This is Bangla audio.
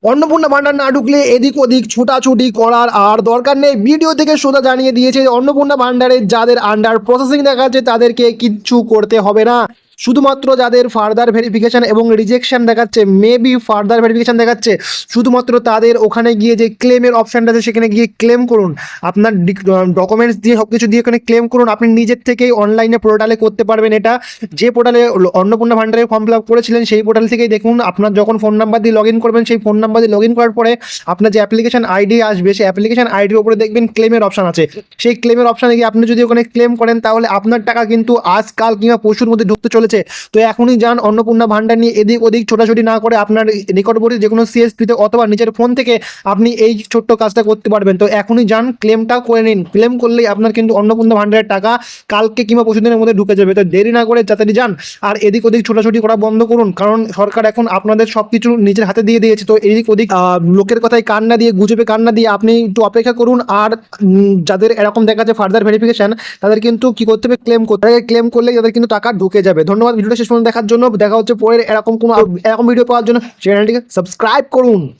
অন্নপূর্ণা ভান্ডার না ঢুকলে এদিক ওদিক ছোটাছুটি করার আর দরকার নেই। ভিডিও থেকে সোজা জানিয়ে দিয়েছে অন্নপূর্ণা ভান্ডারে যাদের আন্ডার প্রসেসিং দেখাচ্ছে তাদেরকে কিচ্ছু করতে হবে না। শুধুমাত্র যাদের ফার্দার ভেরিফিকেশন এবং রিজেকশন দেখাচ্ছে, মেবি ফার্দার ভেরিফিকেশন দেখাচ্ছে, শুধুমাত্র তাদের ওখানে গিয়ে যে ক্লেমের অপশানটা আছে সেখানে গিয়ে ক্লেম করুন। আপনার ডকুমেন্টস দিয়ে সব কিছু দিয়ে ওখানে ক্লেম করুন। আপনি নিজের থেকেই অনলাইনে পোর্টালে করতে পারবেন এটা। যে পোর্টালে অন্নপূর্ণা ভান্ডারে ফর্ম ফিল আপ করেছিলেন সেই পোর্টাল থেকেই দেখুন। আপনার যখন ফোন নাম্বার দিয়ে লগ ইন করবেন, সেই ফোন নাম্বার দিয়ে লগ ইন করার পরে আপনার যে অ্যাপ্লিকেশন আইডি আসবে, সেই অ্যাপ্লিকেশন আইডির উপরে দেখবেন ক্লেমের অপশান আছে। সেই ক্লেমের অপশানে গিয়ে আপনি যদি ওখানে ক্লেম করেন তাহলে আপনার টাকা কিন্তু আজকাল কিংবা পরশুর মধ্যে ঢুকতে চলেছে। তো এখনই যান, অন্নপূর্ণা ভান্ডার নিয়ে এদিক ওদিক ছোটাছুটি না করে আপনার নিকটবর্তী যে কোনো সিএসপিতে অথবা নিজের ফোন থেকে আপনি এই ছোট্ট কাজটা করতে পারবেন। তো এখনই যান, ক্লেমটা করে নিন। ক্লেম করলেই আপনার কিন্তু অন্নপূর্ণা ভান্ডারের টাকা কালকে কিংবা পরশু দিনের মধ্যে ঢুকে যাবে। তো দেরি না করে তাড়াতাড়ি যান আর এদিক ওদিক ছোটাছুটি করা বন্ধ করুন, কারণ সরকার এখন আপনাদের সবকিছু নিজের হাতে দিয়ে দিয়েছে। তো এদিক ওদিক লোকের কথায় কান না দিয়ে, গুজবে কান না দিয়ে আপনি একটু অপেক্ষা করুন। আর যাদের এরকম দেখা যাচ্ছে ফার্দার ভেরিফিকেশন, তাদের কিন্তু কি করতে হবে, ক্লেম করতে হবে। ক্লেম করলে তাদের কিন্তু টাকা ঢুকে যাবে। ধন্যবাদ ভিডিওটা শেষ পর্যন্ত দেখার জন্য। দেখা হচ্ছে পরের এরকম কোনো এরকম ভিডিও পাওয়ার জন্য চ্যানেলটিকে সাবস্ক্রাইব করুন।